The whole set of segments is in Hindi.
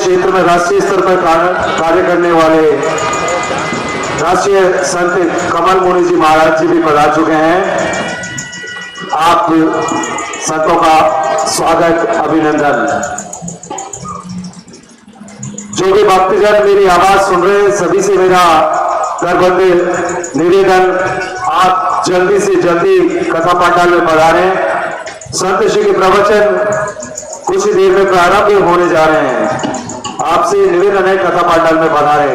क्षेत्र में राष्ट्रीय स्तर पर कार्य करने वाले राष्ट्रीय संत कमल मुनि जी महाराज जी भी पधार चुके हैं। आप संतों का स्वागत, अभिनंदन। जो भी भक्तजन मेरी आवाज सुन रहे हैं, सभी से मेरा करबद्ध निवेदन, आप जल्दी से जल्दी कथा पांडाल में पधारें। संत श्री के प्रवचन कुछ ही देर में प्रारंभ होने जा रहे हैं। आपसे निवेदन है, कथा पांडाल में पधारें।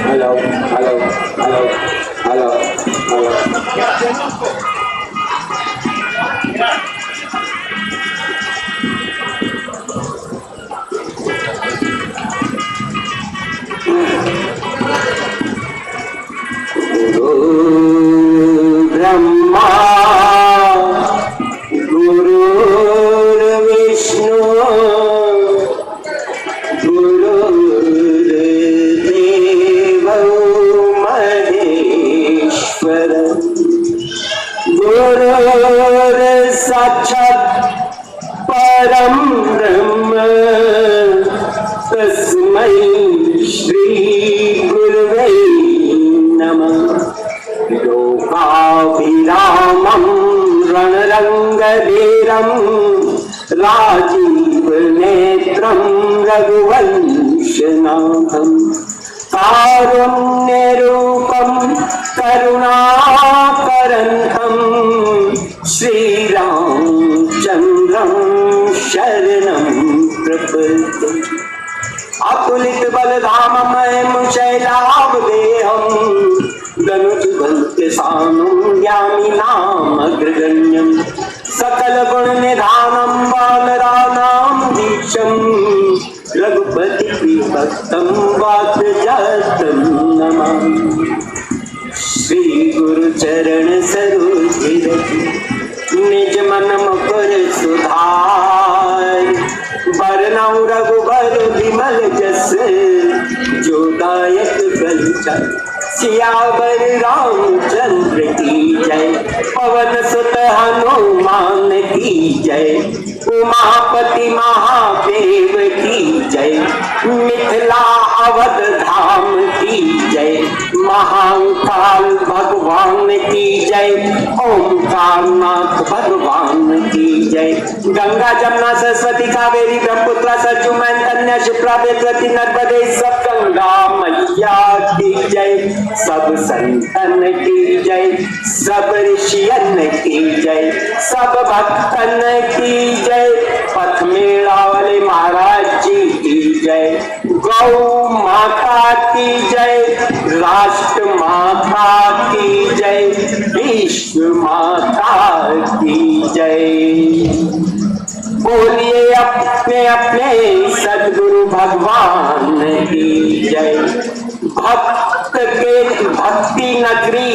Hello hello hello hello hello गुरु ब्रह्मा गुरु विष्णु साक्षात् परम ब्रह्म तस्मै श्री गुरुवे नमः। लोकाभिरामं रणरंगवीरं राजीव नेत्रं रघुवंशनाथं कारुण्यरूपं करुणाकरन्तं श्रीरामचन्द्रं शरणं प्रपद्ये। अतुलित बलधाममयं शैलाभदेहं धनुजबलसानं ज्ञानिनामग्रगण्यं सकलगुणनिधानं वानराणां दीक्षं रघुपतिप्रियभक्तं वातजातं नमामि। श्री गुरुचरण सरोज रति निज मन मुकुर सुधार बरनउँ रघुबर विमल जस जो दायक फलचारि। सियावर रामचंद्र की जय, पवन सुत हनुमान की जय, उमापति महादेव की जय, मिथिला अवध धाम की जय, महाकाल भगवान की जय, ओमकार नाथ भगवान की जय। गंगा जमुना सरस्वती कावेरी ब्रह्मपुत्र सरजू कन्या शिप्रा बेतवती नर्मदे सब गंगा मैया की जय। सब संतन की जय, सब ऋषियन की जय, सब भक्तन की जय। पथ मेला वाले महाराज जी की जय, गौ माता की जय, राष्ट्र माता की जय, विश्व माता की जय। बोलिए अपने अपने सद्गुरु भगवान की जय। भक्त के भक्ति नगरी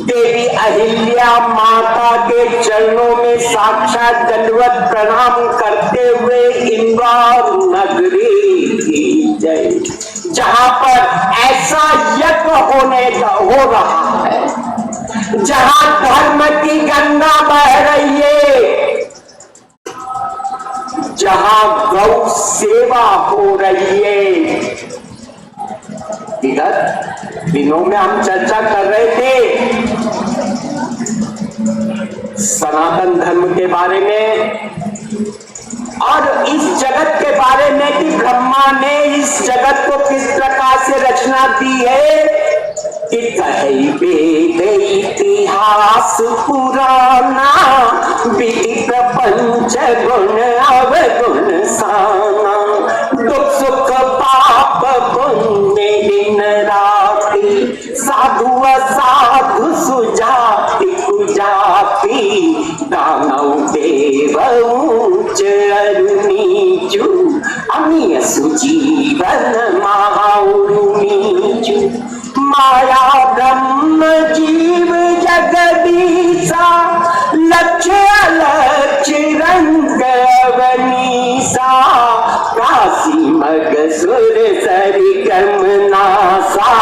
देवी अहिल्या माता के चरणों में साक्षात दंडवत प्रणाम करते हुए इंदौर नगरी की जय, जहाँ पर ऐसा यज्ञ हो रहा है, जहाँ धर्म की गंगा बह रही है, जहाँ गौ सेवा हो रही है। विगत दिनों में हम चर्चा कर रहे थे सनातन धर्म के बारे में और इस जगत के बारे में कि ब्रह्मा ने इस जगत को किस प्रकार से रचना दी है कि कहे वेद इतिहास पुराना विधि प्रपंच गुण अवगुण साना दुख सुख पाप पुण्य दिन राति साधु असाधु सुजाति अरुणीचु अमी सुजीवन महाउरुणीचु माया ब्रह्म जीव जगदीसा लक्ष्य अलक्ष्य रंग अवनीसा काशी मग सुर सरिगम नासा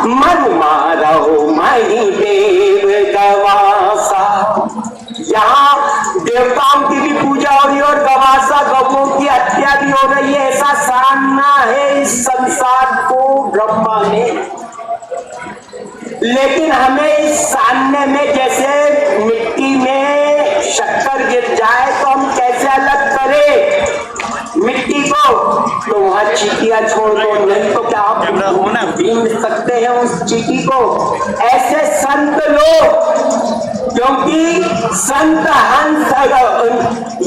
मन मारो मणि देव गवासा। यहाँ देवताओं की भी पूजा हो रही है और गवासा गवों की हत्या भी हो रही है। ऐसा सामना है इस संसार को ब्रह्मा ने, लेकिन हमें इस सामने में जैसे मिट्टी में शक्कर गिर जाए तो हम कैसे अलग करें मिट्टी को, तो वहां चीटियां छोड़ दो, नहीं तो क्या आप बीन सकते हैं उस चीटी को। ऐसे संत लोग, क्योंकि संत हंस,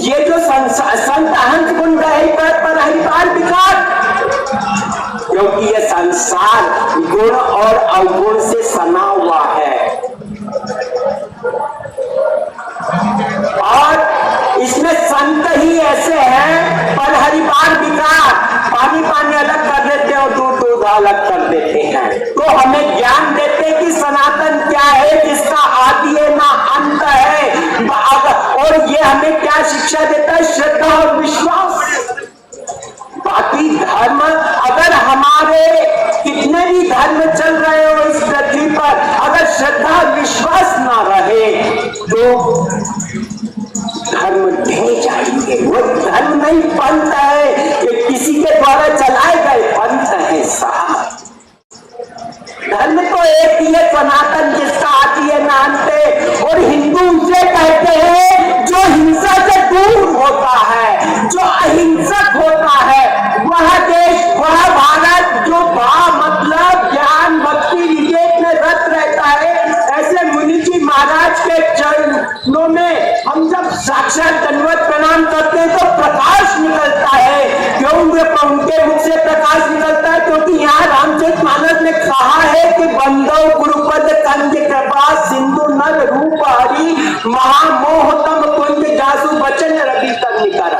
ये जो संत हंस गुण गए पर हरिपाल विकार, क्योंकि ये संसार गुण और अवगुण से सना हुआ है और इसमें संत ही ऐसे हैं पर हरिपाल विकार, पानी पानी अलग कर देते हैं और दूध दूध अलग कर देते हैं। तो हमें ज्ञान देते कि सनातन क्या है, जिसका आदि है ना अंत है। और ये हमें क्या शिक्षा देता है? श्रद्धा और विश्वास। बाकी धर्म, अगर हमारे कितने भी धर्म चल रहे हो इस पृथ्वी पर, अगर श्रद्धा विश्वास ना रहे तो धर्म ढह जाएंगे। वो धर्म नहीं पंथ है, ये किसी के द्वारा चलाए गए पंथ है साहब। धर्म तो एक ही है, सनातन, जिसका आदि है ना अंत है। और हिंदू उसे कहते हैं जो हिंसा से दूर होता है, जो अहिंसक होता है। वह देश, वह भारत जो मतलब ज्ञान भक्ति विवेक में रत रहता है। ऐसे मुनि जी महाराज के चरणों में हम जब साक्षात दंडवत प्रणाम करते हैं तो प्रकाश निकलता है। क्यों उनके मुख से प्रकाश निकलता है? क्योंकि यहाँ रामचरितमानस में कहा है कि बंदो गुरुपद कंज कृपा सिंधु नर रूप हरि महामोहतम कुंज जासु वचन रवि तन निकर।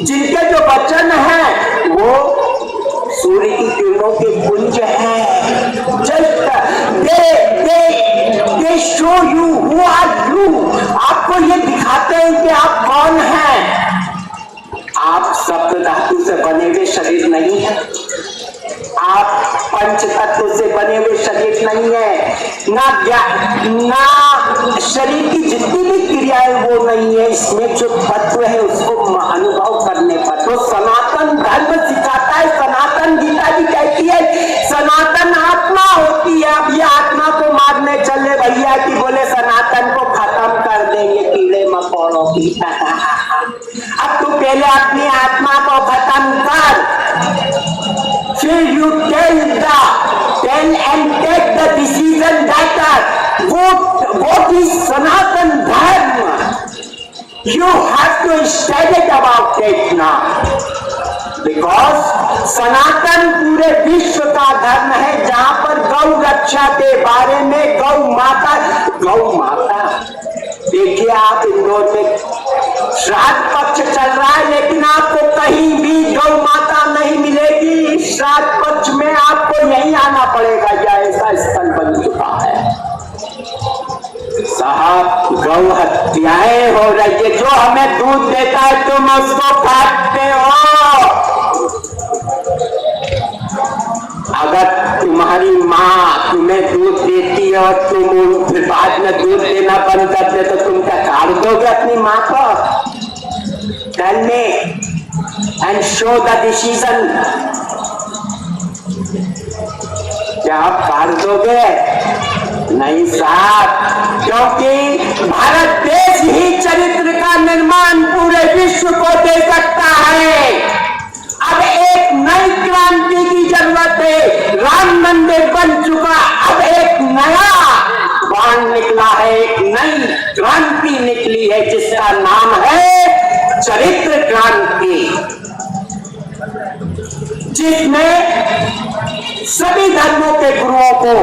जिनके जो वचन है वो सूर्य की किरणों के पुंज हैं। Just they show you who are you. आपको ये दिखाते हैं कि आप कौन हैं। आप सप्त धातु से बने हुए शरीर नहीं है, आप पंच तत्व से बने हुए शरीर नहीं है, ना शरीर की जितनी भी क्रियाएं वो नहीं है। इसमें जो तत्व है उसको अनुभव करने पर तो सनातन धर्म सिखाता है। सनातन गीता जी कहती है सनातन आत्मा होती है। अब ये आत्मा को मारने चले भैया की बोले सनातन को खत्म कर देंगे कीड़े मकोड़ों की। अब तू पहले अपनी आत्मा को खत्म कर, फिर you tell and take the decision that what is Sanatan Dharma. You have to study about it now, because सनातन पूरे विश्व का धर्म है, जहां पर गौ रक्षा के बारे में गौ माता देखिए आप इंदौर में श्राद्ध पक्ष चल रहा है, लेकिन आपको कहीं भी गौ माता नहीं मिलेगी। श्राद्ध पक्ष में आपको यहीं आना पड़ेगा, या ऐसा स्थल बन चुका है साहब। गौ हत्याएं हो रही है। जो हमें दूध देता है तुम उसको काटते हो। अगर तुम्हारी माँ तुम्हें दूध देती है और तुम फिर बाद में दूध देना बंद कर दे तो तुम क्या काट दोगे अपनी माँ को? Tell me and show the decision. क्या आप काट दोगे? नहीं साहब, क्योंकि भारत देश ही चरित्र का निर्माण पूरे विश्व को दे सकता है। अब एक नई क्रांति की जरूरत है। राम मंदिर बन चुका, अब एक नया बाण निकला है, एक नई क्रांति निकली है जिसका नाम है चरित्र क्रांति, जिसमें सभी धर्मों के गुरुओं को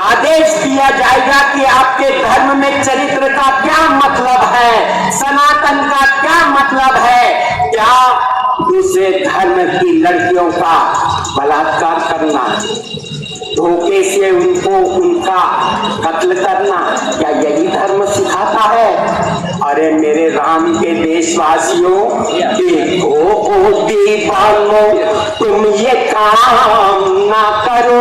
आदेश दिया जाएगा कि आपके धर्म में चरित्र का क्या मतलब है, सनातन का क्या मतलब है। लड़कियों का बलात्कार करना, धोखे से उनको उनका कत्ल करना, क्या यही धर्म सिखाता है? अरे मेरे राम के देशवासियों, देखो ओ दीवानो, तुम ये काम ना करो,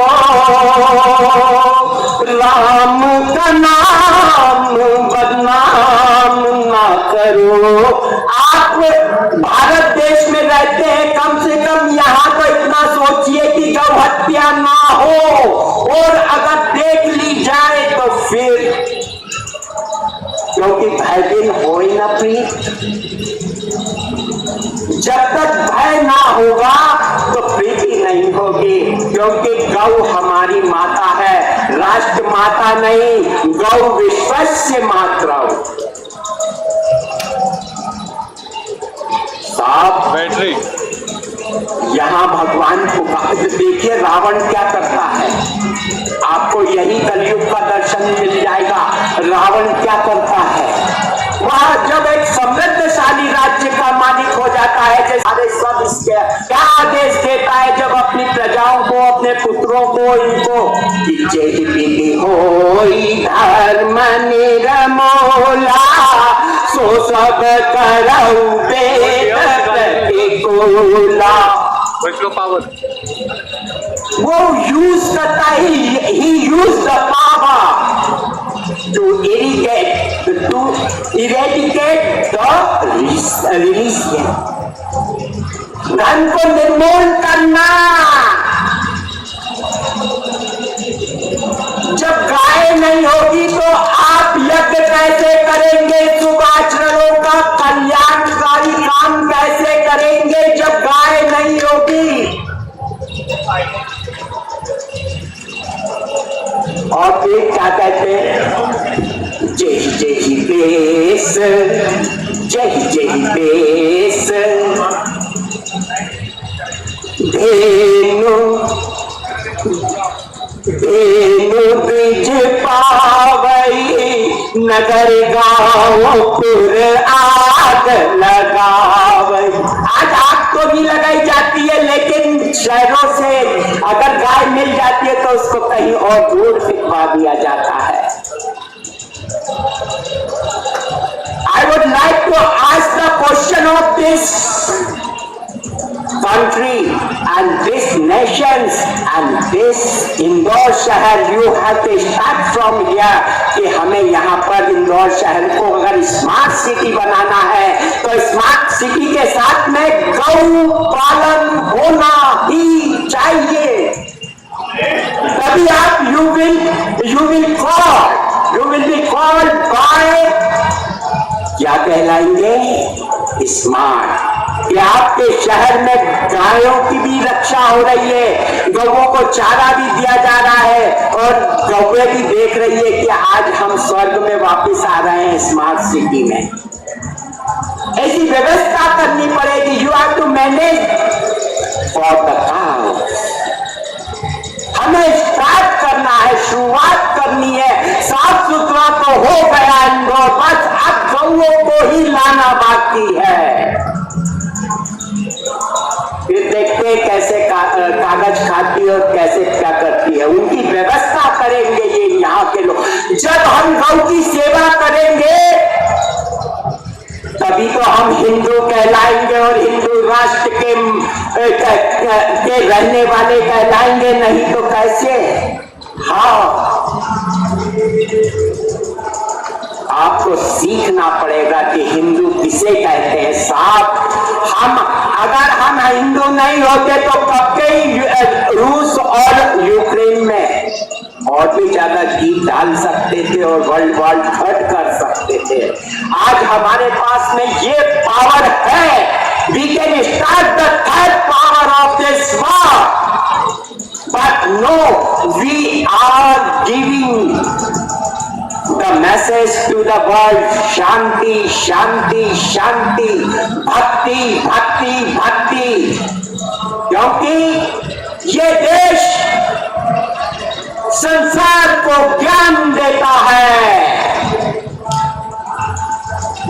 राम का नाम बदनाम ना करो। आप भारत देश में रहते हैं, कम से कम यहाँ तो इतना सोचिए कि गौ हत्या ना हो, और अगर देख ली जाए तो फिर, क्योंकि भयभीन हो ही ना प्रीत। जब तक भय ना होगा तो प्रीति नहीं होगी, क्योंकि गौ हमारी माता है, राष्ट्र माता नहीं, गौ विश्वस्य मातृ। साहब बैटरी यहाँ भगवान को देखिए रावण क्या करता है, आपको यही कलयुग का दर्शन मिल जाएगा। रावण क्या करता है, वह जब एक समृद्धशाली राज्य का मालिक हो जाता है, जैसे सब इसके क्या आदेश देता है, जब अपनी प्रजाओं को, अपने पुत्रों को, इनको जय विधि होई धर्म निर्मोला, सो सब करऊ वेद प्रतिकूला। पावर वो यूज करता he use the power to eradicate the religion, धर्म को निर्मूल करना। जब गाय नहीं होगी तो आप यज्ञ कैसे करेंगे, शुभ आचरणों का कल्याणकारी काम कैसे करेंगे जब गाय नहीं होगी? और फिर क्या कहते हैं, जय जय बेस, जय जय बेस, धेनु धेनु ब्रिज पावई, नगर गाँव पुर आग लगावई। आज आग तो भी लगाई जाती है, लेकिन शहरों से अगर गाय मिल जाती है तो उसको कहीं और दूर फेंकवा दिया जाता है। I would like to ask the question of this country and this nations and this Indore शहर, you have to start from here कि हमें यहाँ पर इंदौर शहर को अगर स्मार्ट सिटी बनाना है तो स्मार्ट सिटी के साथ में गौ पालन होना ही चाहिए। तभी आप you will be called by क्या कहलाएंगे, स्मार्ट। कि आपके शहर में गायों की भी रक्षा हो रही है, गौओं को चारा भी दिया जा रहा है, और गौएं भी देख रही है कि आज हम स्वर्ग में वापस आ रहे हैं स्मार्ट सिटी में। ऐसी व्यवस्था करनी पड़ेगी। You have to manage for the cow. हमें स्टार्ट करना है, शुरुआत करनी है। साफ सुथरा तो हो गया इंदौर, बस अब गौओं को ही लाना बाकी है। फिर देखते हैं कैसे कागज खाती है और कैसे क्या करती है, उनकी व्यवस्था करेंगे ये यहाँ के लोग। जब हम गौ की सेवा करेंगे तभी तो हम हिंदू कहलाएंगे और हिंदू राष्ट्र के रहने वाले कहलाएंगे, नहीं तो कैसे? हाँ, आपको सीखना पड़ेगा कि हिंदू किसे कहते हैं। साहब, अगर हम हिंदू नहीं होते तो कब के रूस और यूक्रेन में और भी ज्यादा गीत डाल सकते थे और वर्ल्ड वॉर थर्ड कर सकते थे। आज हमारे पास में ये पावर है, we can start the third power of this war, but no, we are giving the message to the world, शांति शांति शांति, भक्ति भक्ति भक्ति, क्योंकि ये देश संसार को ज्ञान देता है।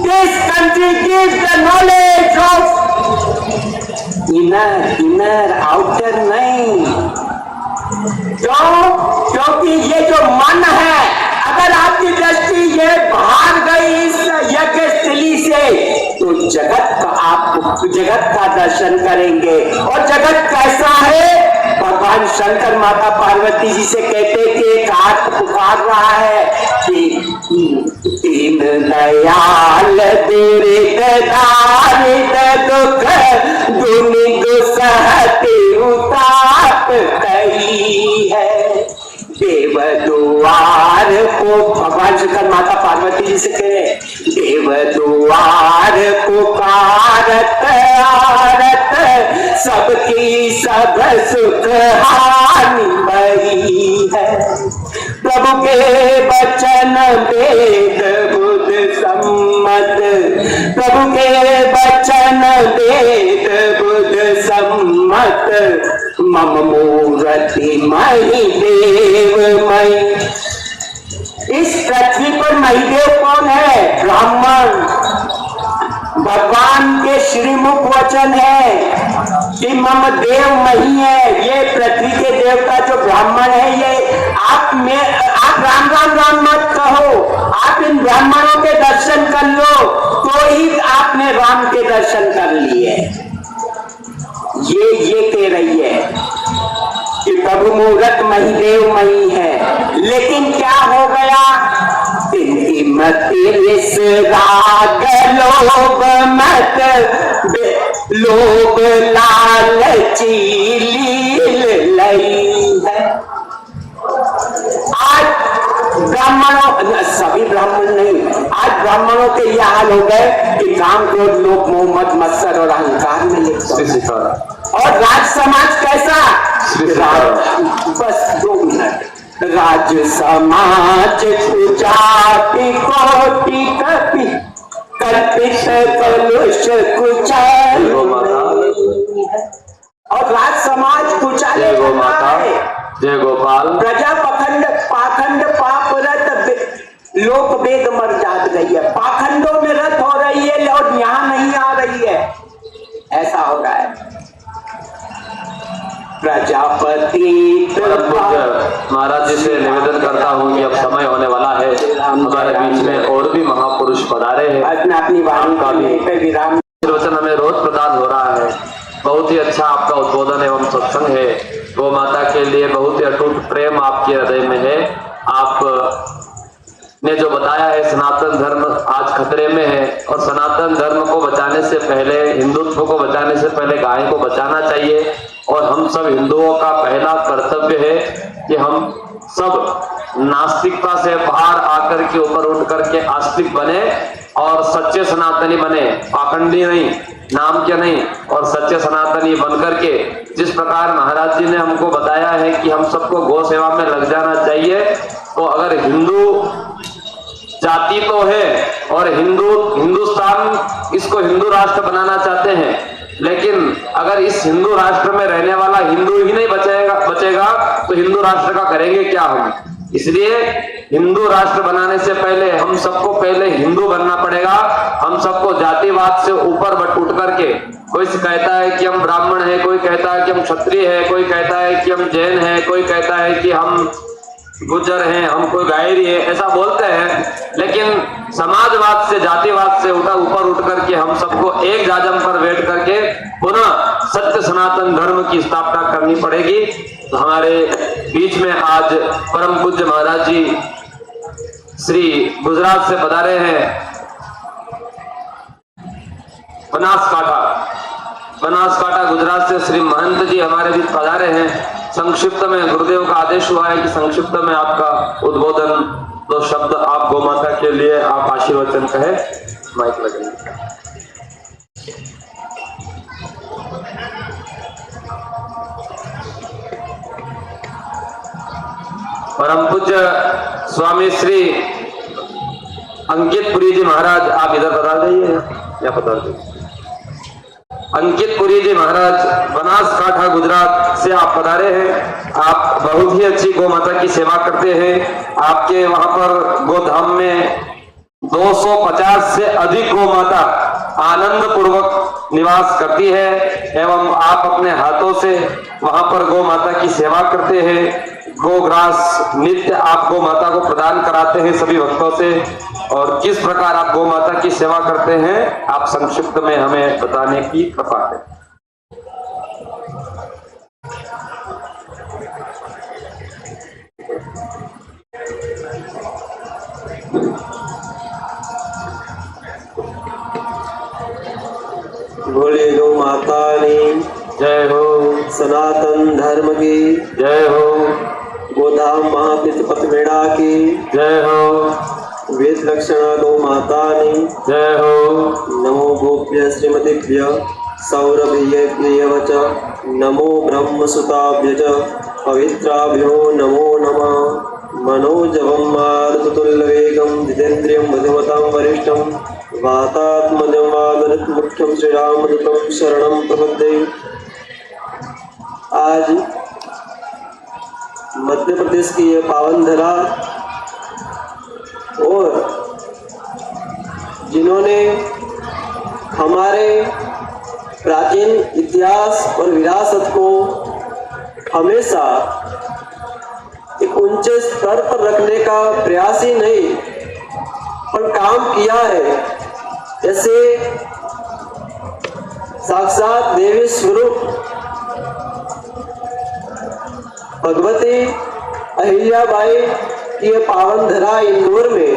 This country gives the knowledge of inner inner outer नहीं। क्यों? क्योंकि ये जो मन है, अगर आपकी दृष्टि ये बाहर गई इस यज्ञ स्थली से, तो आप जगत का दर्शन करेंगे। और जगत कैसा है? भगवान शंकर माता पार्वती जी से कहते कि एक आत्म पुकार रहा है कि दीन दयाल दीर्घ दारिद दुख दुनि दुसहति उताप कही है। देव द्वार को भगवान शंकर माता पार्वती जी से कहे, देव द्वार पुकारत आरत सबकी सब सुख हानि बही है। प्रभु के वचन वेद बुध सम्मत, प्रभु के वचन वेद बुध सम्मत, मम मूर्ति मही देव मई। इस पृथ्वी पर महिदेव कौन है? ब्राह्मण। भगवान के श्रीमुख वचन है कि मम देव मही है। ये पृथ्वी के देवता जो ब्राह्मण है, ये आप राम राम राम मत कहो, आप इन ब्राह्मणों के दर्शन कर लो तो ही आपने राम के दर्शन कर लिए। ये कह रही है कि प्रभु मूरत मही देव मही है। लेकिन क्या हो गया? तिनकी मति रिस राग लोभ मत, लोभ लालची लील लई है। आज ब्राह्मणों, सभी ब्राह्मण नहीं, आज ब्राह्मणों के ये हाल हो गए कि काम क्रोध लोभ मोह मद मत्सर और अहंकार में लिप्त। और राज समाज कैसा? बस 2 मिनट। राज समाज कुजाति कोटि कपि कल्पित कलुष कुचाल। और राज समाज कुचाले जय गोपाल। प्रजा पाखंड पाप रत लोक वेद मर जात रही है। पाखंडों में रत हो रही है और यहाँ नहीं आ रही है। ऐसा हो रहा है। प्रजापति महाराज जी से निवेदन करता हूँ कि अब समय होने वाला है, हमारे बीच में और भी महापुरुष पधारे हैं। अपनी वाणी का विराम वचन हमें रोज प्रदान हो रहा है। बहुत ही अच्छा आपका उद्बोधन एवं सत्संग है। गौ माता के लिए बहुत ही अटूट प्रेम आपके हृदय में है। आप ने जो बताया है, सनातन धर्म आज खतरे में है और सनातन धर्म को बचाने से पहले, हिंदुत्व को बचाने से पहले गाय को बचाना चाहिए। और हम सब हिंदुओं का पहला कर्तव्य है कि हम सब नास्तिकता से बाहर आकर के ऊपर उठ करके आस्तिक बने और सच्चे सनातनी बने, पाखंडी नहीं, नाम के नहीं, और सच्चे सनातनी बन करके जिस प्रकार महाराज जी ने हमको बताया है कि हम सबको गौ सेवा में लग जाना चाहिए। तो अगर हिंदू जाति तो है और हिंदुस्तान इसको हिंदू राष्ट्र बनाना चाहते हैं, लेकिन अगर इस हिंदू राष्ट्र में रहने वाला हिंदू ही नहीं बचेगा तो हिंदू राष्ट्र का करेंगे क्या हम? इसलिए हिंदू राष्ट्र बनाने से पहले हम सबको पहले हिंदू बनना पड़ेगा। हम सबको जातिवाद से ऊपर उठ करके, कोई कहता है कि हम ब्राह्मण हैं, कोई कहता है कि हम क्षत्रिय हैं, कोई कहता है कि हम जैन हैं, कोई कहता है कि हम गुज्जर हैं, हम कोई गायरी है, ऐसा बोलते हैं। लेकिन समाजवाद से, जातिवाद से ऊपर उठ करके हम सबको एक जाजम पर बैठ करके पुनः सत्य सनातन धर्म की स्थापना करनी पड़ेगी। तो हमारे बीच में आज परम पूज्य महाराज जी श्री गुजरात से पधारे हैं, बनासकांठा गुजरात से श्री महंत जी हमारे बीच पधारे हैं। संक्षिप्त में गुरुदेव का आदेश हुआ है कि संक्षिप्त में आपका उद्बोधन 2 शब्द आप गौ माता के लिए आप आशीर्वचन कहे। माइक लगेंगे। परम पूज्य स्वामी श्री अंकित पुरी जी महाराज, आप इधर बता जाइए या बता दीजिए। अंकित पुरी जी महाराज बनासकांठा गुजरात से आप पधारे हैं। आप बहुत ही अच्छी गौ माता की सेवा करते हैं। आपके वहां पर गोधाम में 250 से अधिक गौ माता आनंद पूर्वक निवास करती है एवं आप अपने हाथों से वहां पर गौ माता की सेवा करते हैं। गोग्रास नित्य आप गौ माता को प्रदान कराते हैं सभी भक्तों से, और किस प्रकार आप गौ माता की सेवा करते हैं आप संक्षिप्त में हमें बताने की कृपा करें। बोले गौ माता ने जय हो, सनातन धर्म की जय हो, गोधाम महापित पतमेड़ा की जय हो, वेद लक्षणा गौ माता ने जय हो। नमो गोप्य श्रीमतीभ्य सौरभ्य वच नमो ब्रह्मसुताभ्य च पवित्राभ्यो नमो नमः। मनोजवं मारुततुल्यवेगं जितेन्द्रियं बुद्धिमतां वरिष्ठं वातात्मजं वादरत्मुख्यं श्रीरामदूतं शरणं प्रपद्ये। आज मध्य प्रदेश की यह पावन धरा और जिन्होंने हमारे प्राचीन इतिहास और विरासत को हमेशा एक ऊंचे स्तर पर रखने का प्रयास ही नहीं पर काम किया है, जैसे साक्षात देवी स्वरूप भगवती अहिल्याबाई की यह पावन धरा इंदौर में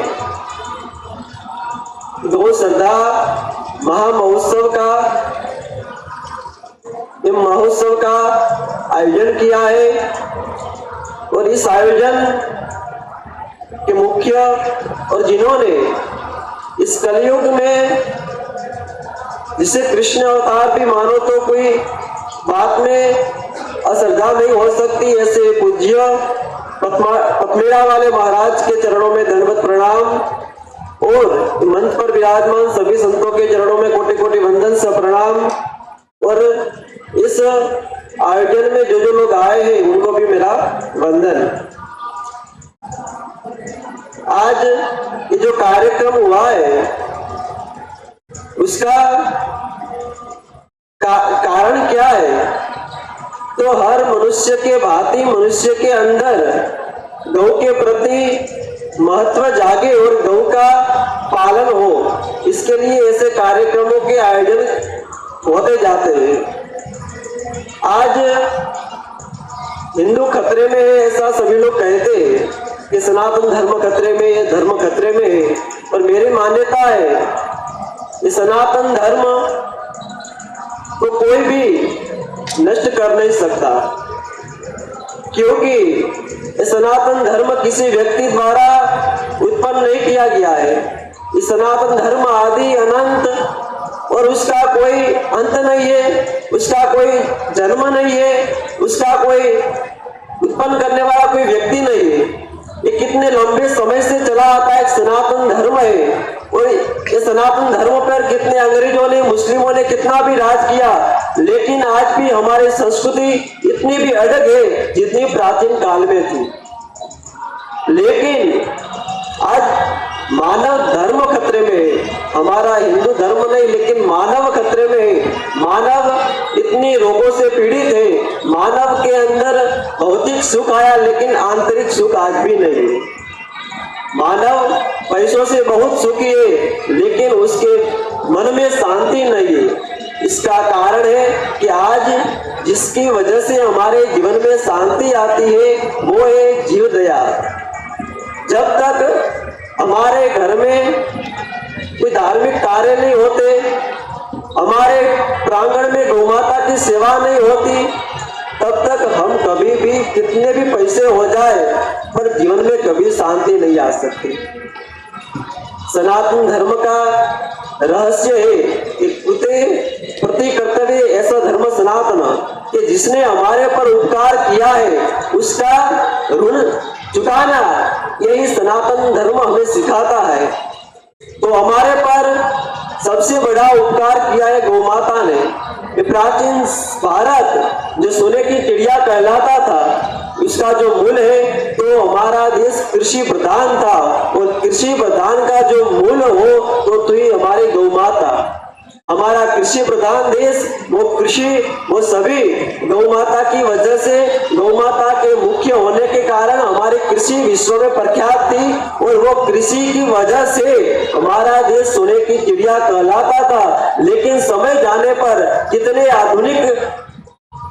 गौ श्रद्धा महामहोत्सव का आयोजन किया है। और इस आयोजन के मुख्य और जिन्होंने इस कलयुग में, जिसे कृष्ण अवतार भी मानो तो कोई बात में अश्रद्धा नहीं हो सकती, ऐसे पूज्य पतमेड़ा वाले महाराज के चरणों में दंडवत प्रणाम और मंच पर विराजमान सभी संतों के चरणों में कोटि कोटि वंदन से प्रणाम। और इस आयोजन में जो लोग आए हैं उनको भी मेरा वंदन। आज ये जो कार्यक्रम हुआ है उसका कारण क्या है, तो हर मनुष्य के भांति मनुष्य के अंदर गौ के प्रति महत्व जागे और गौ का पालन हो, इसके लिए ऐसे कार्यक्रमों के आयोजन होते जाते हैं। आज हिंदू खतरे में है ऐसा सभी लोग कहते हैं कि सनातन धर्म खतरे में है, धर्म खतरे में है, और मेरी मान्यता है कि सनातन धर्म को कोई भी नष्ट कर नहीं सकता, क्योंकि ये सनातन धर्म किसी व्यक्ति द्वारा उत्पन्न नहीं किया गया है। ये सनातन धर्म आदि अनंत और उसका कोई अंत नहीं है, उसका कोई जन्म नहीं है, उसका कोई उत्पन्न करने वाला कोई व्यक्ति नहीं है। ये कितने लंबे समय से चला आता है, सनातन धर्म है। और ये सनातन धर्म पर कितने अंग्रेजों ने, मुस्लिमों ने कितना भी राज किया, लेकिन आज भी हमारी संस्कृति इतनी भी अडग है जितनी प्राचीन काल में थी। लेकिन आज मानव धर्म खतरे में है, हमारा हिंदू धर्म नहीं लेकिन मानव खतरे में है। मानव इतनी रोगों से पीड़ित है, मानव के अंदर भौतिक सुख आया लेकिन आंतरिक सुख आज भी नहीं है। मानव पैसों से बहुत सुखी है लेकिन उसके मन में शांति नहीं है। इसका कारण है कि आज जिसकी वजह से हमारे जीवन में शांति आती है वो है जीव दया। जब तक हमारे घर में कोई धार्मिक कार्य नहीं होते, हमारे प्रांगण में गौ माता की सेवा नहीं होती, तब तक हम कभी भी कितने भी पैसे हो जाए पर जीवन में कभी शांति नहीं आ सकती। सनातन धर्म का रहस्य है कि प्रति कर्तव्य ऐसा धर्म सनातन कि जिसने हमारे पर उपकार किया है उसका ऋण चुकाना, यही सनातन धर्म हमें सिखाता है। तो हमारे पर सबसे बड़ा उपकार किया है गौ माता ने। ये प्राचीन भारत जो सोने की चिड़िया कहलाता था, इसका जो मूल है, तो हमारा देश कृषि प्रधान था और कृषि प्रधान का जो मूल हो तो ही हमारी गौ माता। हमारा कृषि प्रधान देश, वो सभी गौ माता की वजह से, गौ माता के मुख्य होने के कारण हमारी कृषि विश्व में प्रख्यात थी और वो कृषि की वजह से हमारा देश सोने की चिड़िया कहलाता था। लेकिन समय जाने पर कितने आधुनिक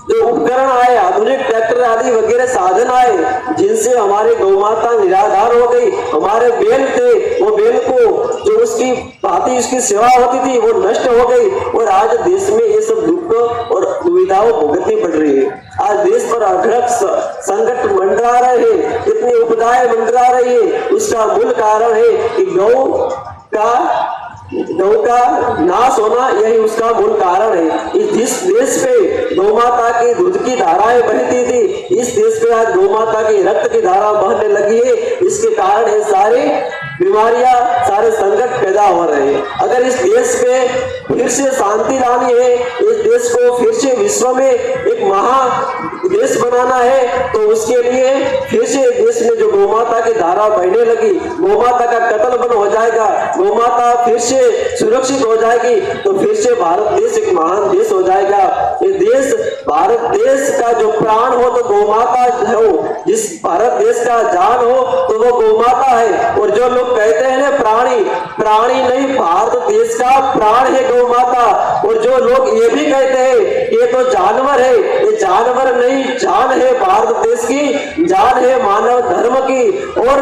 जो उपकरण आए, आधुनिक ट्रैक्टर आदि वगैरह साधन आए, जिनसे हमारी गौ माता निराधार हो गई। हमारे बैल थे, वो बैल को जो उसकी भांति उसकी सेवा होती थी वो नष्ट हो गई और आज देश में ये सब दुख और दुविधाओं भुगतनी पड़ रही है। आज देश पर अढळक संकट मंडरा रहे हैं, इतनी उपदाएं मंडरा रही है। उसका मूल कारण है कि गौ का नाश होना, यही उसका मूल कारण है। इस देश पे गौ माता की दूध की धाराएं बहती थी, इस देश पे आज गौ माता की रक्त की धारा बहने लगी है। इसके कारण ये सारी बीमारियां, सारे संकट पैदा हो रहे हैं। अगर इस देश पे फिर से शांति लानी है, इस देश को फिर से विश्व में एक महा देश बनाना है, तो उसके लिए फिर से देश में जो गौ माता की धारा बहने लगी, गौ माता का कत्ल बंद हो जाएगा, गौ माता फिर से सुरक्षित हो जाएगी, तो फिर से भारत देश एक महान देश हो जाएगा। ये देश, भारत देश का जो प्राण हो तो गौ माता हो, जिस भारत देश का जान हो तो वो गौ माता है। और जो लोग कहते हैं ना प्राणी नहीं, भारत देश का प्राण है गौ माता। और जो लोग ये भी कहते हैं ये तो जानवर है, ये जानवर नहीं, जान है भारत देश की, जान है मानव धर्म की। और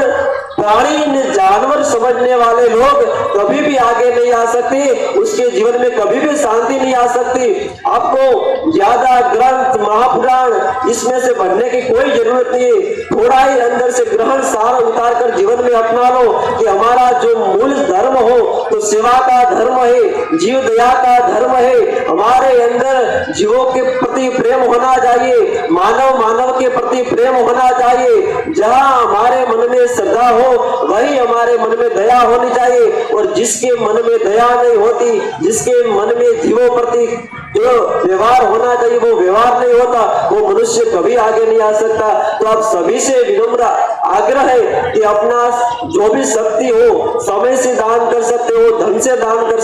प्राणी ने जानवर समझने वाले लोग कभी भी आगे नहीं आ सकते, उसके जीवन में कभी भी शांति नहीं आ सकती। आपको ज्यादा ग्रंथ महापुराण इसमें से पढ़ने की कोई जरूरत नहीं है, थोड़ा ही अंदर से ग्रहण सार उतार कर जीवन में अपना लो कि हमारा जो मूल धर्म हो तो सेवा का धर्म है, जीव दया का धर्म है। हमारे अंदर जीवों के प्रति प्रेम होना चाहिए, मानव के प्रति प्रेम होना चाहिए। जहाँ हमारे मन में श्रद्धा हो वही हमारे मन में दया होनी चाहिए। और जिसके मन में दया नहीं होती, जिसके मन में जीवों प्रति जो व्यवहार होना चाहिए वो व्यवहार नहीं होता, वो मनुष्य कभी आगे नहीं आ सकता। तो आप सभी से विनम्र आग्रह है कि अपना जो भी शक्ति हो, समय से दान कर सकते हो, धन से दान कर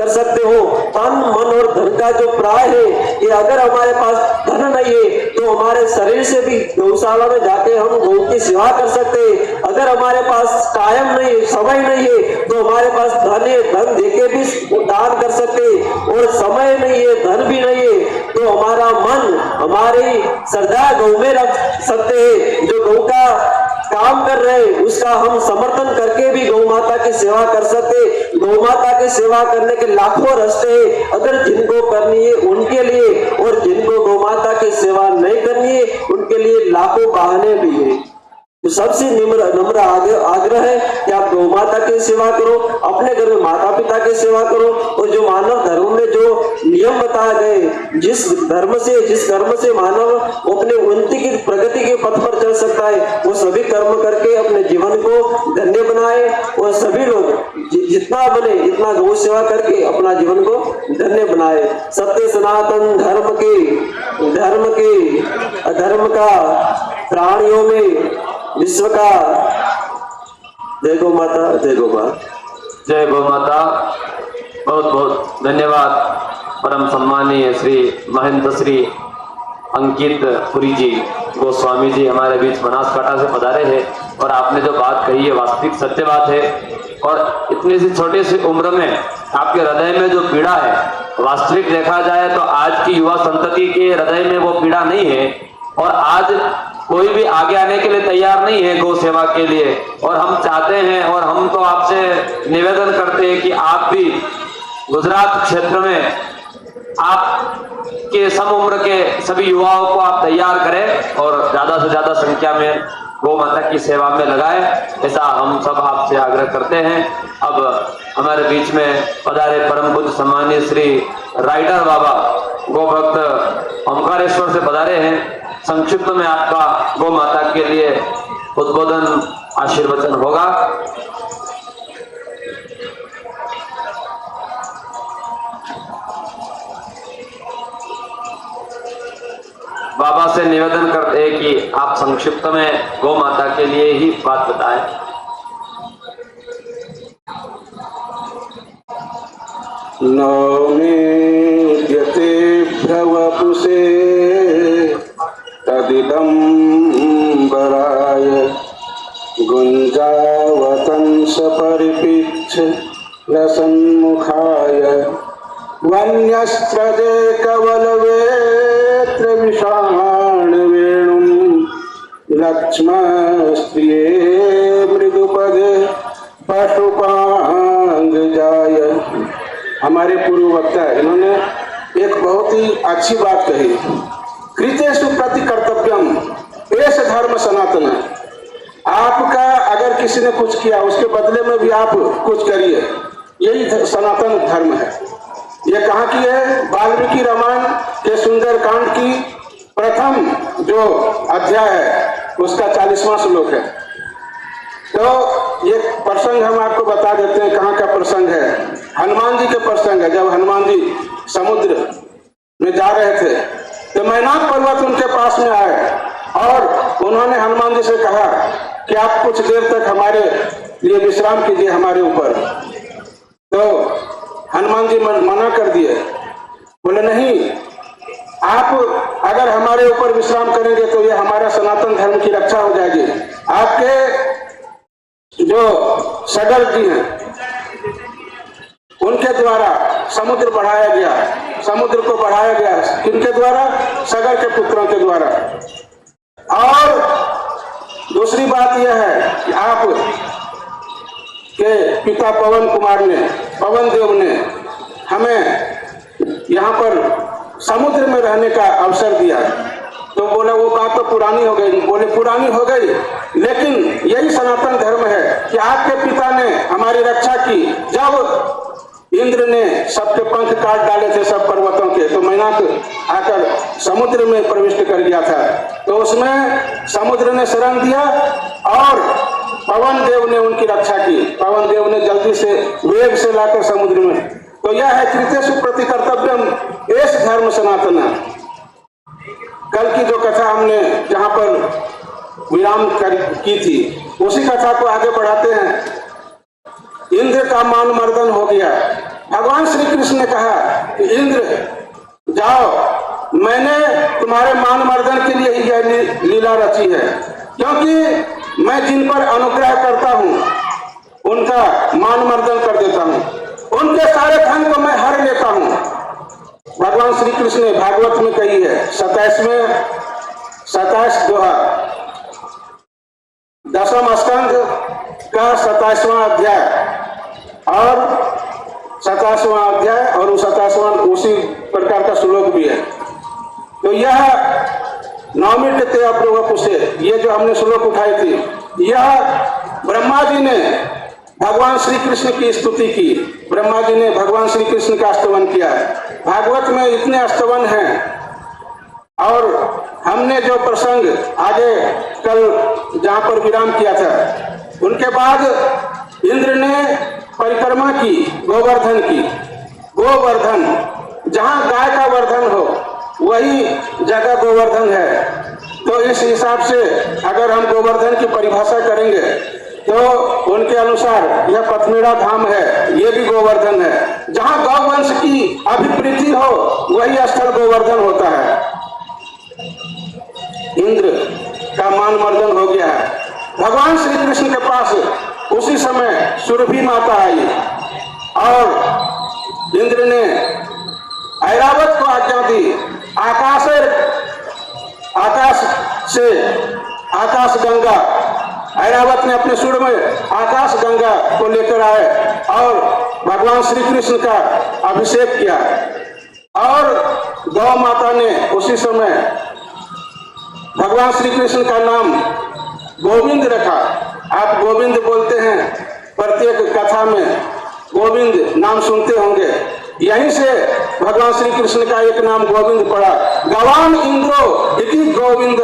सकते हो। तन मन और धन का जो प्राय है कि अगर हमारे पास धन नहीं है तो हमारे शरीर से भी गौशाला में जाके हम गौ की सेवा कर सकते हैं। अगर हमारे पास टाइम नहीं, समय नहीं है तो हमारे पास धन है, धन देके भी दान कर सकते हैं। और समय नहीं है, धन भी नहीं है तो हमारा मन, हमारी श्रद्धा गौ में रख सकते हैं। जो गौ का काम कर रहे हैं उसका हम समर्थन करके भी गौ माता की सेवा कर सकते। गौ माता की सेवा करने के लाखों रास्ते हैं, अगर जिनको करनी है उनके लिए, और जिनको गौ माता की सेवा नहीं करनी है उनके लिए लाखों बहाने भी है। तो सबसे नम्र आग्रह है कि आप गौ माता की सेवा करो, अपने घर में माता पिता की सेवा करो। और जो मानव धर्म में जो नियम बताए गए, जिस कर्म से मानव अपने उन्नति की प्रगति के पथ पर चल सकता है, वो सभी कर्म करके अपने जीवन को धन्य बनाए। और सभी लोग जितना बने इतना गौ सेवा करके अपना जीवन को धन्य बनाए। सत्य सनातन धर्म के अधर्म का प्राणियों में विश्व का। जय गौ माता, जय गौ माता, जय गौ माता। बहुत बहुत धन्यवाद परम सम्मानीय श्री महेंद्र श्री अंकित पुरी जी गोस्वामी जी हमारे बीच बनासकांठा से पधारे हैं। और आपने जो बात कही है वास्तविक सत्य बात है। और इतनी सी छोटी सी उम्र में आपके हृदय में जो पीड़ा है, वास्तविक देखा जाए तो आज की युवा संतति के हृदय में वो पीड़ा नहीं है। और आज कोई भी आगे आने के लिए तैयार नहीं है गौ सेवा के लिए। और हम चाहते हैं और हम तो आपसे निवेदन करते हैं कि आप भी गुजरात क्षेत्र में आपके सम उम्र के सभी युवाओं को आप तैयार करें और ज्यादा से ज्यादा संख्या में गौ माता की सेवा में लगाएं, ऐसा हम सब आपसे आग्रह करते हैं। अब हमारे बीच में पधारे परम पूज्य सम्मानीय श्री राइटर बाबा गौ भक्त ओमकारेश्वर से पधारे हैं। संक्षिप्त में आपका गौ माता के लिए उद्बोधन आशीर्वचन होगा। बाबा से निवेदन करते हैं कि आप संक्षिप्त में गौ माता के लिए ही बात बताएं। नौमी वपुषे तदिदम्बराय गुञ्जावतंस परिपीच्छ रसन्मुखाय वन्यस्त्रजे कवलवेत्र विषाण वेणुं लक्ष्मस्त्रिये मृदुपदे पशुपांगजाय। हमारे पूर्व वक्ता इन्होंने एक बहुत ही अच्छी बात कही, कृतेषु प्रति कर्तव्यम एष धर्म सनातन। आपका अगर किसी ने कुछ किया उसके बदले में भी आप कुछ करिए, यही सनातन धर्म है। ये कहाँ की है? वाल्मीकि रामायण के सुंदर कांड की प्रथम जो अध्याय है उसका 40वां श्लोक है। तो ये प्रसंग हम आपको बता देते हैं कहाँ का प्रसंग है। हनुमान जी के प्रसंग है। जब हनुमान जी समुद्र में जा रहे थे तो मैनाक पर्वत उनके पास में आए और उन्होंने हनुमान जी से कहा कि आप कुछ देर तक हमारे लिए विश्राम कीजिए हमारे ऊपर। तो हनुमान जी मना कर दिए, बोले नहीं, आप अगर हमारे ऊपर विश्राम करेंगे तो ये हमारा सनातन धर्म की रक्षा हो जाएगी। आपके जो सगर जी हैं उनके द्वारा समुद्र बढ़ाया गया, समुद्र को बढ़ाया गया किनके द्वारा? सगर के पुत्रों के द्वारा। और दूसरी बात यह है कि आप के पिता पवन देव ने हमें यहाँ पर समुद्र में रहने का अवसर दिया। तो बोला वो बात तो पुरानी हो गई। बोले पुरानी हो गई, लेकिन यही सनातन धर्म है कि आपके पिता ने हमारी रक्षा की। जब इंद्र ने सबके पंख काट डाले थे सब पर्वतों के, तो मैनाक आकर समुद्र में प्रविष्ट कर गया था। तो उसमें समुद्र ने शरण दिया और पवन देव ने उनकी रक्षा की। पवन देव ने जल्दी से वेग से लाकर समुद्र में। तो यह है कृतेषु प्रति कर्तव्यम एष धर्म सनातन। कल की जो कथा हमने जहाँ पर विराम की थी उसी कथा को आगे बढ़ाते हैं। इंद्र का मान मर्दन हो गया। भगवान श्री कृष्ण ने कहा कि इंद्र जाओ, मैंने तुम्हारे मान मर्दन के लिए ही यह लीला रची है, क्योंकि मैं जिन पर अनुग्रह करता हूँ उनका मान मर्दन कर देता हूँ, उनके सारे धन को मैं हर लेता हूँ। भगवान श्री कृष्ण ने भागवत में कही है 27 दोहा, 10वां स्कंध का 27वां अध्याय और 27वां अध्याय और 27वां उसी प्रकार का श्लोक भी है। तो यह नौमित ते अप्रोवपुषे, ये जो हमने श्लोक उठाई थी, यह ब्रह्मा जी ने भगवान श्री कृष्ण की स्तुति की। ब्रह्मा जी ने भगवान श्री कृष्ण का स्तवन किया है। भागवत में इतने स्तवन हैं। और हमने जो प्रसंग आगे कल जहाँ पर विराम किया था, उनके बाद इंद्र ने परिक्रमा की गोवर्धन की। गोवर्धन, जहाँ गाय का वर्धन हो वही जगह गोवर्धन है। तो इस हिसाब से अगर हम गोवर्धन की परिभाषा करेंगे तो उनके अनुसार यह पथमेड़ा धाम है, ये भी गोवर्धन है। जहाँ गौवंश की अभिवृद्धि हो वही स्थल गोवर्धन होता है। इंद्र का मान मर्दन हो गया है। भगवान श्री कृष्ण के पास उसी समय सुरभि माता आई और इंद्र ने ऐरावत को आज्ञा दी। आकाश गंगा, ऐरावत ने अपने सुर में आकाश गंगा को लेकर आए और भगवान श्री कृष्ण का अभिषेक किया। और गौ माता ने उसी समय भगवान श्री कृष्ण का नाम गोविंद रखा। आप गोविंद बोलते हैं, प्रत्येक कथा में गोविंद नाम सुनते होंगे। यहीं से भगवान श्री कृष्ण का एक नाम गोविंद पड़ा। गवान इंद्रो इति गोविंद,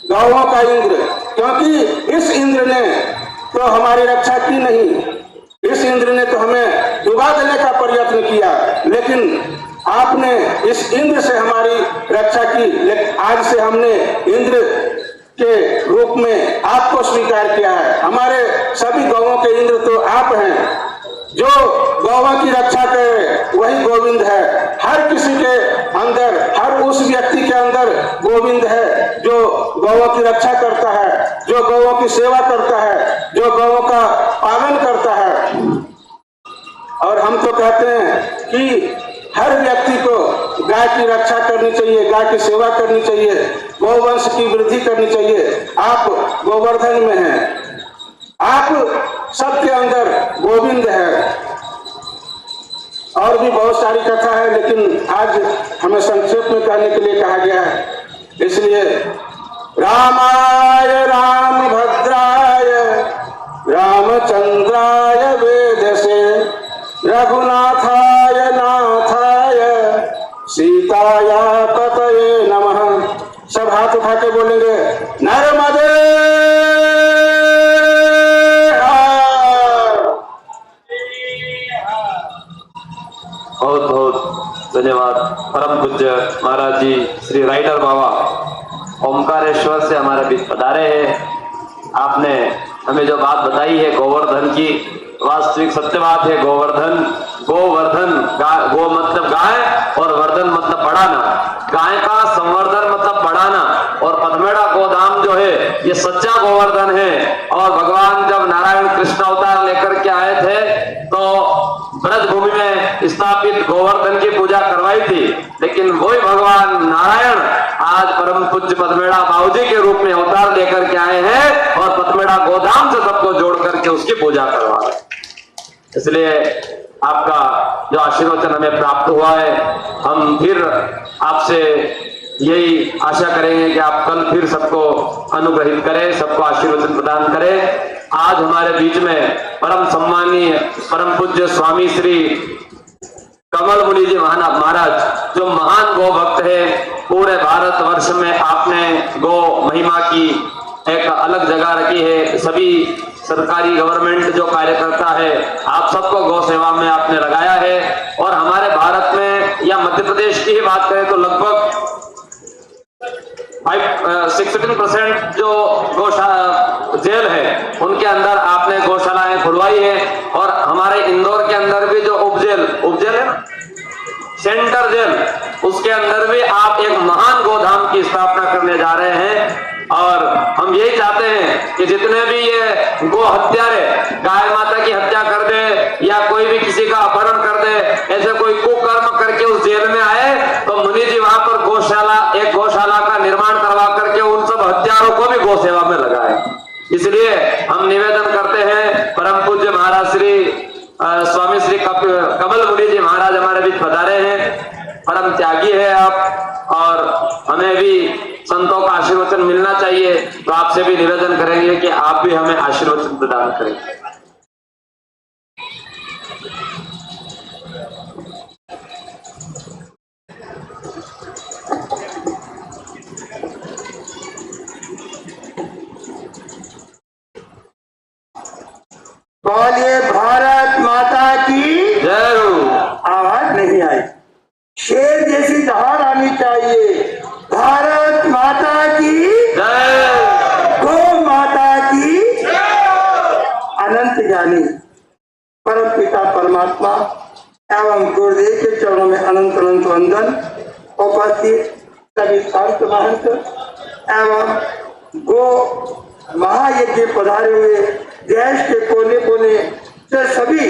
गौओं का इंद्र, क्योंकि इस इंद्र ने तो हमारी रक्षा की नहीं, इस इंद्र ने तो हमें डुबा देने का प्रयत्न किया, लेकिन आपने इस इंद्र से हमारी रक्षा की। लेकिन आज से हमने इंद्र के रूप में आपको स्वीकार किया है। हमारे सभी गौओं के इंद्र तो आप हैं। जो गौओं की रक्षा करे वही गोविंद है। हर किसी के अंदर, हर उस व्यक्ति के अंदर गोविंद है जो गौओं की रक्षा करता है, जो गौओं की सेवा करता है, जो गौओं का पालन करता है। और हम तो कहते हैं कि हर व्यक्ति को गाय की रक्षा करनी चाहिए, गाय की सेवा करनी चाहिए, गौवंश की वृद्धि करनी चाहिए। आप गोवर्धन में हैं, आप सबके अंदर गोविंद है। और भी बहुत सारी कथा है, लेकिन आज हमें संक्षेप में कहने के लिए कहा गया है, इसलिए रामाय रामभद्राय रामचंद्राय वेदसे रघुनाथाय नाथाय सीताया पतये नमः। सब हाथ उठा के बोलेंगे नर्मदे बहुत बहुत धन्यवाद। परम पूज्य महाराज जी श्री राइडर बाबा ओमकारेश्वर से हमारे बीच पधारे हैं। आपने हमें जो बात बताई है गोवर्धन की, वास्तविक सत्य बात है। गोवर्धन गो मतलब गाय और वर्धन मतलब बढ़ाना। गाय का संवर्धन मतलब बढ़ाना, और पद्मेड़ा गोधाम जो है ये सच्चा गोवर्धन है। और भगवान जब नारायण कृष्ण अवतार लेकर के आए थे तो ब्रज भूमि में स्थापित गोवर्धन की पूजा करवाई थी, लेकिन वही भगवान नारायण आज परम पूज्य पद्मेड़ा बाबूजी के रूप में अवतार लेकर के आए हैं और पद्मेड़ा गोधाम से सबको जोड़ करके उसकी पूजा करवा रहे हैं। इसलिए आपका जो आशीर्वचन हमें प्राप्त हुआ है, हम फिर आपसे यही आशा करेंगे कि आप कल फिर सबको अनुग्रहित करें, सबको आशीर्वचन प्रदान करें। आज हमारे बीच में परम सम्मानीय परम पूज्य स्वामी श्री कमल मुनि जी महाराज जो महान गो भक्त है, पूरे भारत वर्ष में आपने गो महिमा की एक अलग जगह रखी है। सभी सरकारी गवर्नमेंट जो कार्यकर्ता है, आप सबको गौ सेवा में आपने लगाया है। और हमारे भारत में या मध्य प्रदेश की ही बात करें तो लगभग 16% जो गौशाला जेल है उनके अंदर आपने गौशालाएं खुलवाई है। और हमारे इंदौर के अंदर भी जो उपजेल है ना, सेंटर जेल, उसके अंदर भी आप एक महान गोधाम की स्थापना करने जा रहे हैं। और हम यही चाहते हैं कि जितने भी ये गो हत्यारे गाय माता की हत्या कर दे या कोई भी किसी का अपहरण कर दे, ऐसे कोई कुकर्म करके उस जेल में आए तो मुनि जी वहां पर एक गौशाला का निर्माण करवा करके उन सब हत्यारों को भी गौ सेवा में लगाए। इसलिए हम निवेदन करते हैं, परम पूज्य महाराज श्री स्वामी श्री कमल मुनि जी महाराज हमारे बीच पधारे हैं, परम त्यागी है आप, और हमें भी संतों का आशीर्वचन मिलना चाहिए। तो आपसे भी निवेदन करेंगे कि आप भी हमें आशीर्वचन प्रदान करें। बोलिए भारत माता की जय हो। आवाज नहीं आई, शेर जैसी दहाड़ आनी चाहिए। भारत माता की जय, गौ माता की अनंत ज्ञानी परम पिता परमात्मा एवं गुरुदेव के चरणों में अनंत अनंत वंदन। उपस्थित सभी संत महंत एवं गो महायज्ञ पधारे हुए देश के कोने कोने से सभी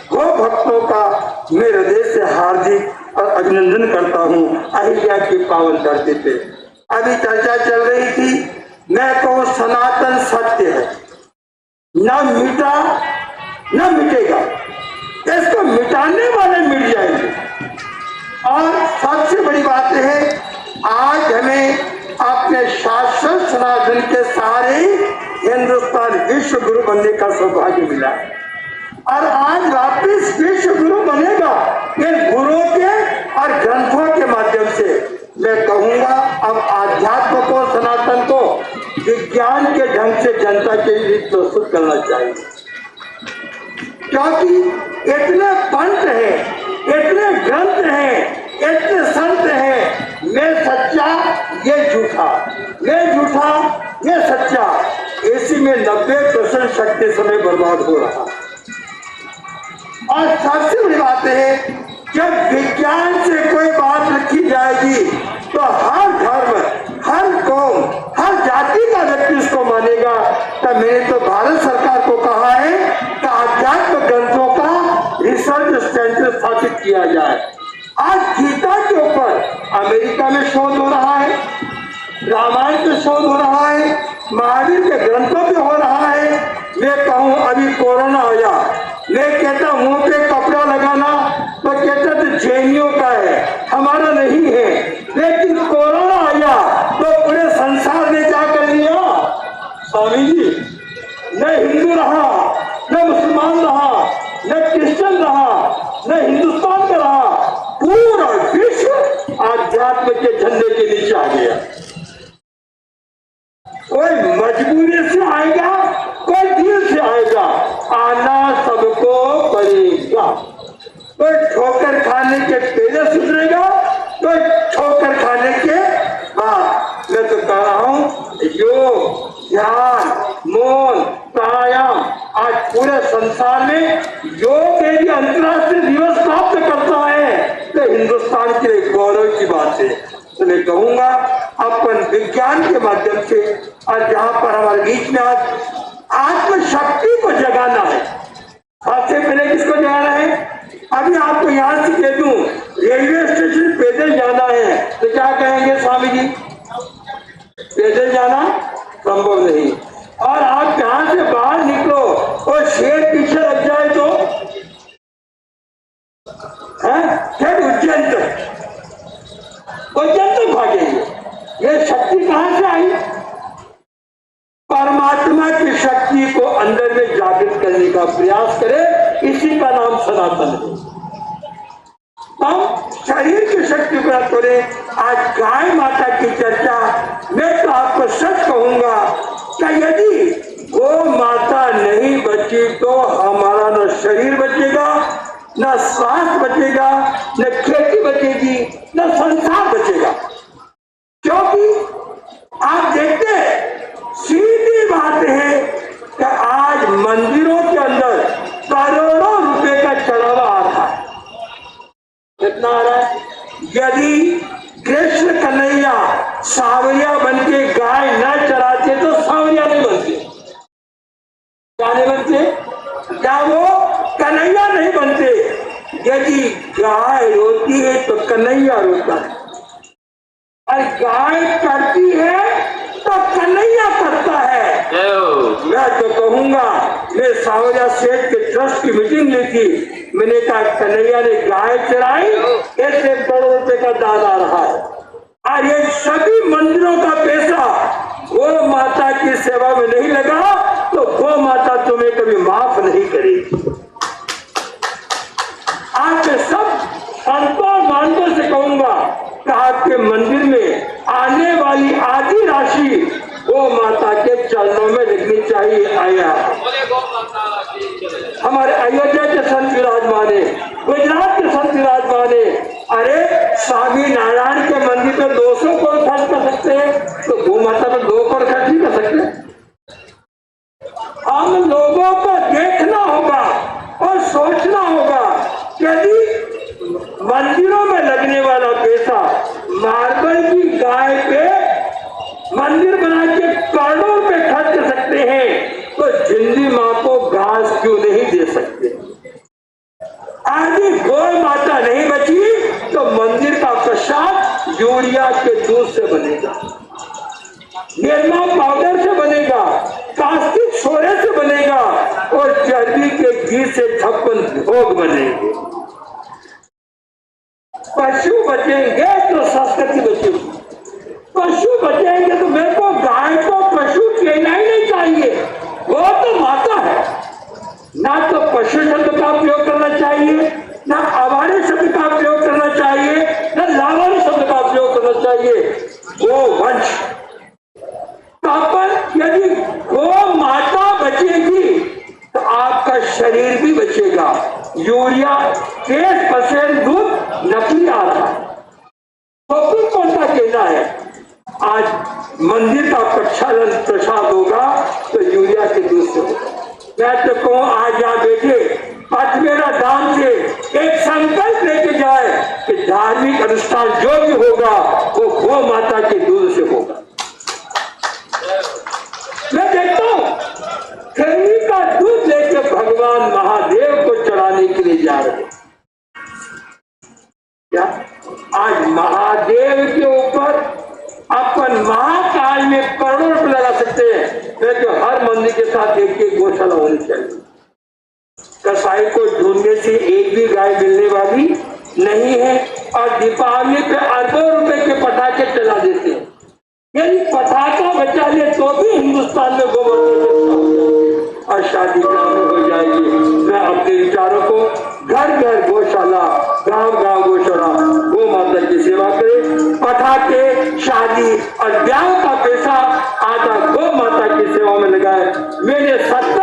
गो भक्तों का मैं हृदय से हार्दिक और अभिनंदन करता हूँ। अहिल्या की पावन धरती पे अभी चर्चा चल रही थी, मैं कहूँ सनातन सत्य है, न मिटा न मिटेगा, इसको मिटाने वाले मिट जाएंगे। और सबसे बड़ी बात है, आज हमें अपने शाश्वत सनातन के सारे हिंदुस्तान विश्व गुरु बनने का सौभाग्य मिला और आज वापिस विश्व गुरु बनेगा इन गुरुओं के और ग्रंथों के माध्यम से। मैं कहूंगा अब आध्यात्म को, सनातन को विज्ञान के ढंग से जनता के लिए प्रस्तुत करना चाहिए, क्योंकि इतने पंथ है, इतने ग्रंथ हैं, इतने संत हैं, मैं सच्चा ये झूठा, मैं झूठा ये सच्चा, इसी में 90% शक्ति समय बर्बाद हो रहा। और सबसे बड़ी बात है, जब विज्ञान से कोई बात रखी जाएगी में शोध हो रहा है, रामायण पे शोध हो रहा है, महावीर के ग्रंथों पे हो रहा है। मैं कहूँ अभी कोरोना आया, मैं कहता मुंह पे कपड़ा लगाना तो कहता तो जैनियों का है, हमारा नहीं है। लेकिन कोरोना आया तो पूरे संसार ने क्या कर लिया स्वामी जी, न हिंदू रहा, न मुसलमान रहा, न क्रिश्चियन रहा, न हिंदुस्तान का रहा, पूरा विश्व आध्यात्म के झंडे के नीचे आ गया। कोई मजबूरी से आएगा, कोई दिल से आएगा, आना सबको पड़ेगा। कोई ठोकर खाने के पहले सुधरेगा, कोई ठोकर खाने के बाद। मैं तो कह रहा हूँ योग, ध्यान, मौन, प्राणायाम आज पूरे संसार में योग यदि अंतर्राष्ट्रीय दिवस प्राप्त करता है तो हिंदुस्तान के लिए गौरव की बात है। तो मैं कहूंगा अपन विज्ञान के माध्यम से और जहाँ पर हमारे बीच में आज आत्मशक्ति को जगाना है। सबसे पहले किसको जगाना है? अभी आपको यहाँ से कह दूं रेलवे स्टेशन पैदल जाना है तो क्या कहेंगे स्वामी जी? पैदल जाना संभव नहीं। और आप यहाँ से बाहर निकलो और शेर पीछे लग जाए तो फिर उज्जैन तक भागेंगे। ये शक्ति कहाँ से आई? परमात्मा की शक्ति को अंदर में जागृत करने का प्रयास करें, इसी का नाम सनातन है। हम शरीर की शक्ति प्राप्त करें। आज गाय माता की चर्चा, मैं तो आपको सच कहूंगा कि यदि वो माता नहीं बची तो हमारा न शरीर बचेगा, न स्वास्थ्य बचेगा, न खेती बचेगी, न संसार बचेगा। क्योंकि आप देखते हैं सीधी बात है कि आज मंदिरों के अंदर करोड़ों रुपए का चढ़ावा आ रहा है। कितना आ रहा है? यदि कृष्ण कन्हैया सावरिया बन के गाय न चराते तो सावरिया नहीं बनते। क्या नहीं बनते? क्या वो कन्हैया नहीं बनते? यदि गाय रोती है तो कन्हैया रोता है, और गाय करती है तो कन्हैया करता है। मैं तो कहूंगा, मैं सावरिया सेठ के ट्रस्ट की मीटिंग ली थी, मैंने कहा कन्हैया ने गाय चराई, ऐसे करोड़ रुपए का दान आ रहा है। और ये सभी मंदिरों का पैसा गौ माता की सेवा में नहीं लगा तो गौ माता तुम्हें कभी माफ नहीं करेगी। आपके सब संतों मानवों से कहूंगा कि आपके मंदिर में आने वाली आधी राशि गौ माता के चरणों में लगनी चाहिए। आया हमारे अयोध्या के संत विराजमान है, गुजरात के संत विराजमान है। अरे स्वामी नारायण के मंदिर पे 200 करोड़ खर्च कर सकते हैं तो गौ माता पे 2 करोड़ खर्च नहीं कर सकते। हम लोगों को देखना होगा और सोचना होगा कि यदि मंदिरों में लगने वाला पैसा मार्बल की गाय पे मंदिर बना के करोड़ों रुपए खर्च कर सकते हैं तो जिंदी माँ को घास क्यों नहीं दे सकते? आदि गौ माता नहीं बची तो मंदिर का प्रसाद यूरिया के दूध से बनेगा, निरमा पाउडर से बनेगा, कास्टिक सोडे से बनेगा और चर्बी के घी से 56 भोग बनेंगे। पशु बचेंगे तो संस्कृति बचेगी। पशु बचेंगे तो मेरे को गाय को पशु कहना ही नहीं चाहिए, वो तो माता है। ना तो पशु शब्द का प्रयोग करना चाहिए, ना आवारी शब्द का प्रयोग करना चाहिए, ना लावारी शब्द का प्रयोग करना चाहिए। गोवंश यदि गो माता बचेगी तो आपका शरीर भी बचेगा। यूरिया 30% दूध नकली आ रहा है, तो कौन सा कहना है? आज मंदिर का प्रक्षालन प्रसाद होगा तो यूरिया के दूध से होगा। मैं तो कहूँ आज यहाँ बैठे अजमेरा धाम से एक संकल्प लेके जाए कि धार्मिक अनुष्ठान जो भी होगा वो गौ माता के दूध से होगा। मैं देखता हूँ खैरी का दूध लेके भगवान महादेव को चढ़ाने के लिए जा रहे हैं। क्या आज महादेव के ऊपर के साथ एक एक गौशाला होनी चाहिए। कसाई को ढूंढने से एक भी गाय मिलने वाली नहीं है और दीपावली पे अरबों रुपए के पटाखे चला देते हैं। यदि पटाखा बचा ले तो भी हिंदुस्तान में गोवर्धन और शादी गाँव में हो जाएगी। मैं अपने विचारों को घर घर गौशाला, गांव गांव गौशाला, गौ माता की सेवा करे। पटाखे, शादी और ब्याह का पैसा आधा गौ माता की सेवा में लगाए। मेरे 70